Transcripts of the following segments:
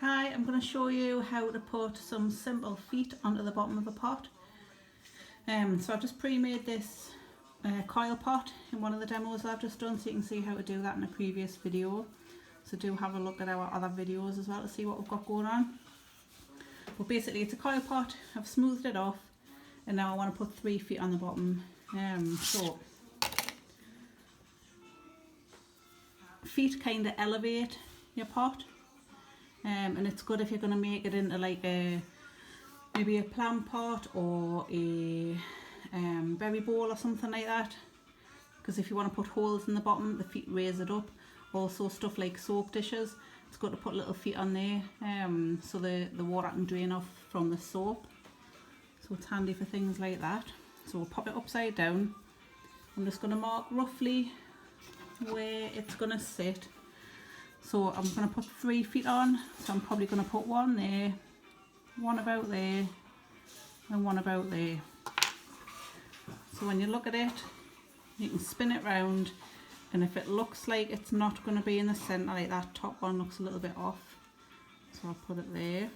Hi, I'm going to show you how to put some simple feet onto the bottom of a pot. So I've just pre-made this coil pot in one of the demos that I've just done, so you can see how to do that in a previous video. So do have a look at our other videos as well to see what we've got going on. But basically it's a coil pot, I've smoothed it off, and now I want to put 3 feet on the bottom. So feet kind of elevate your pot. And it's good if you're going to make it into like maybe a plant pot or a berry bowl or something like that, because if you want to put holes in the bottom, the feet raise it up. Also stuff like soap dishes, it's good to put little feet on there so the water can drain off from the soap, so it's handy for things like that. So we'll pop it upside down. I'm just going to mark roughly where it's going to sit. So I'm going to put 3 feet on, so I'm probably going to put one there, one about there, and one about there. So when you look at it, you can spin it round, and if it looks like it's not going to be in the centre, like that top one looks a little bit off, so I'll put it there,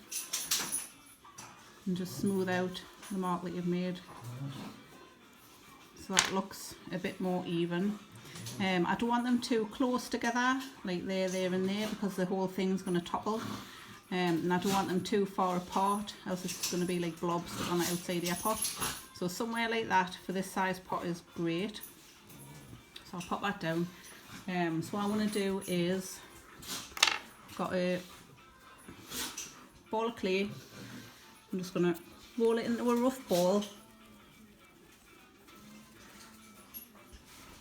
and just smooth out the mark that you've made, so that looks a bit more even. I don't want them too close together, like there and there, because the whole thing's going to topple. And I don't want them too far apart, else it's going to be like blobs on the outside of your pot. So somewhere like that for this size pot is great. So I'll pop that down. So what I want to do is, got a ball of clay. I'm just going to roll it into a rough ball.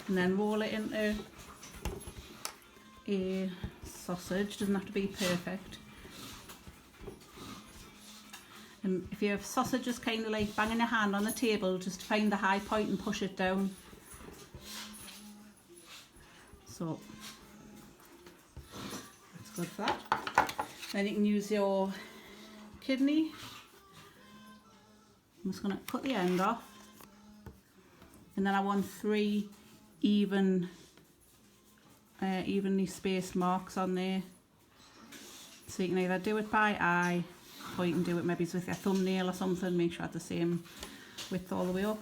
And then roll it into a sausage, doesn't have to be perfect. And if you have sausages kind of like banging your hand on the table, just find the high point and push it down. So that's good for that. Then you can use your kidney. I'm just going to cut the end off. And then I want 3 evenly spaced marks on there, so you can either do it by eye or you can do it maybe with your thumbnail or something. Make sure it's the same width all the way up,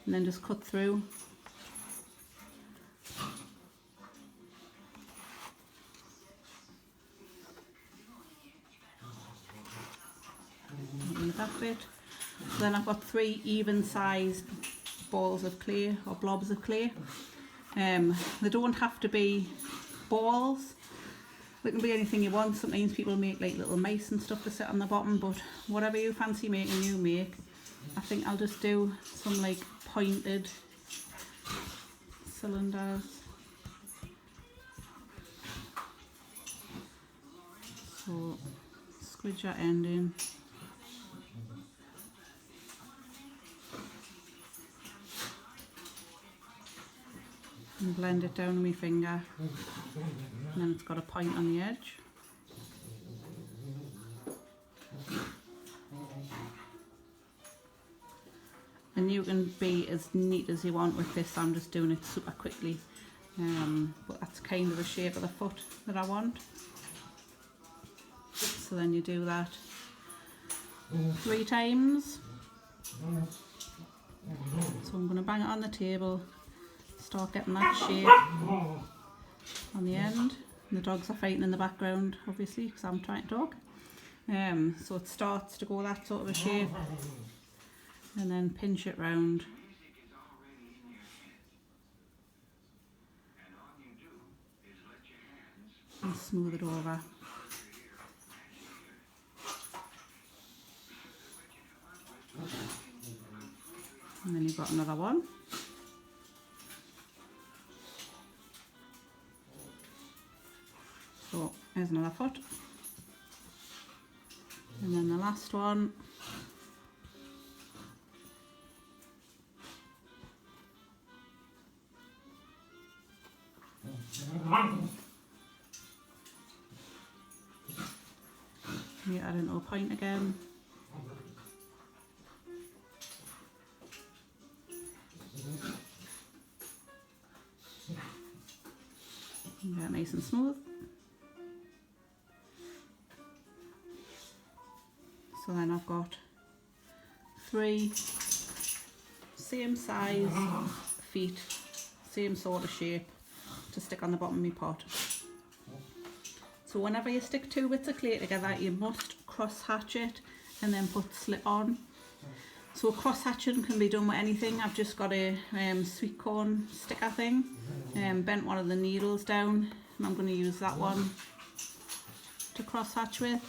and then just cut through. Leave that bit. So then I've got 3 even sized balls of clay or blobs of clay. They don't have to be balls, they can be anything you want. Sometimes people make like little mice and stuff to sit on the bottom, but whatever you fancy making, you make. I think I'll just do some like pointed cylinders. So squidge your end in. And blend it down with my finger, and then it's got a point on the edge. And you can be as neat as you want with this. I'm just doing it super quickly, but that's kind of the shape of the foot that I want. So then you do that 3 times. So I'm going to bang it on the table. Start getting that shape on the end, and the dogs are fighting in the background obviously because I'm trying to talk. So it starts to go that sort of a shape, and then pinch it round. And smooth it over. And then you've got another one. So there's another foot, and then the last one. You add into a point again. And get it nice and smooth. So then I've got 3 same size feet, same sort of shape to stick on the bottom of my pot. So whenever you stick 2 bits of clay together, you must cross hatch it and then put slip on. So cross hatching can be done with anything. I've just got a sweet corn sticker thing, bent one of the needles down, and I'm going to use that one to cross hatch with.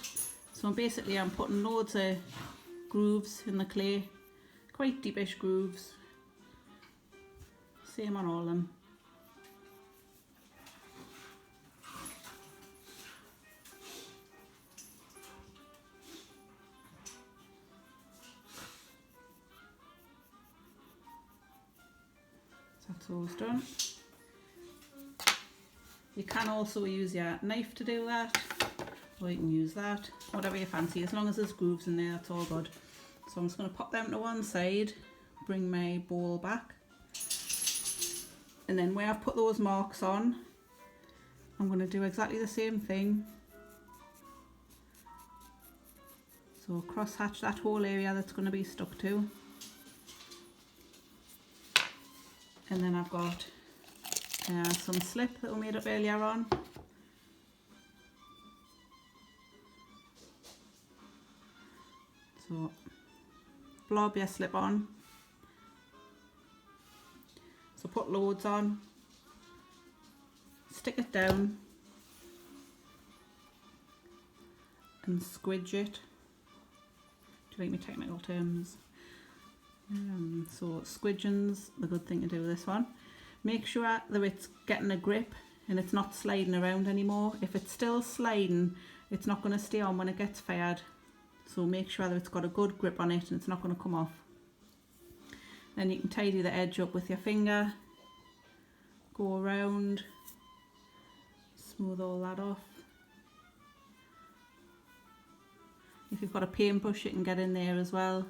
So basically I'm putting loads of grooves in the clay, quite deepish grooves, same on all of them. That's all done. You can also use your knife to do that, or you can use that, whatever you fancy, as long as there's grooves in there, that's all good. So I'm just going to pop them to one side, bring my bowl back, and then where I've put those marks on, I'm going to do exactly the same thing. So cross hatch that whole area that's going to be stuck to. And then I've got some slip that we made up earlier on. So blob your slip on. So put loads on, stick it down and squidge it. Do you like my technical terms? So squidging's the good thing to do with this one. Make sure that it's getting a grip and it's not sliding around anymore. If it's still sliding, it's not going to stay on when it gets fired. So make sure that it's got a good grip on it and it's not going to come off. Then you can tidy the edge up with your finger, go around, smooth all that off. If you've got a paintbrush, you can get in there as well.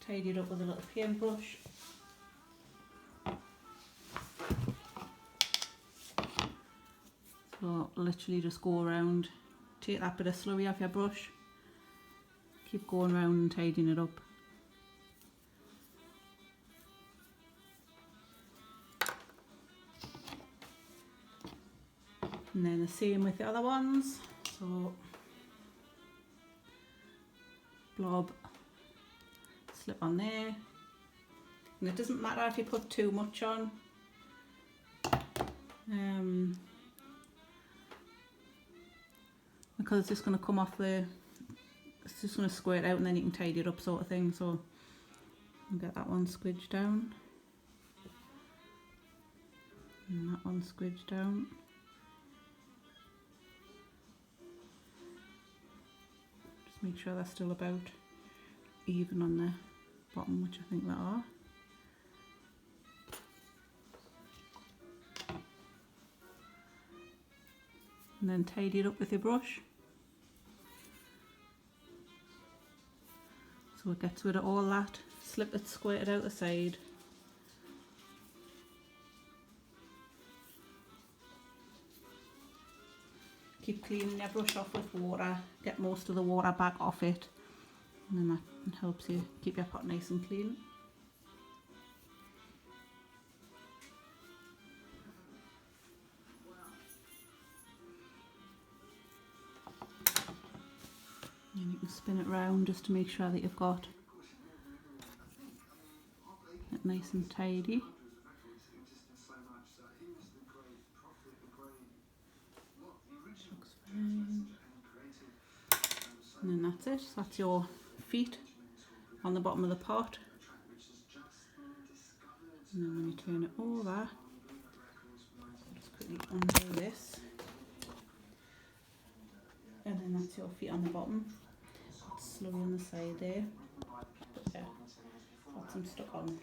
Tidy it up with a little paintbrush. So literally just go around, take that bit of slurry off your brush, keep going around and tidying it up. And then the same with the other ones. So blob, slip on there, and it doesn't matter if you put too much on, because it's just going to come off it's just going to squirt out and then you can tidy it up sort of thing. So I'll get that one squidged down and that one squidged down. Just make sure they're still about even on the bottom, which I think they are. And then tidy it up with your brush so it gets rid of all that slip that's squirted out the side. Keep cleaning your brush off with water, get most of the water back off it, and then that helps you keep your pot nice and clean. And you can spin it round just to make sure that you've got it nice and tidy. Looks fine. And then that's it. That's your feet on the bottom of the pot. And then when you turn it over, just quickly undo this. And then that's your feet on the bottom. It's slowly on the side there. But yeah, got some stuck on.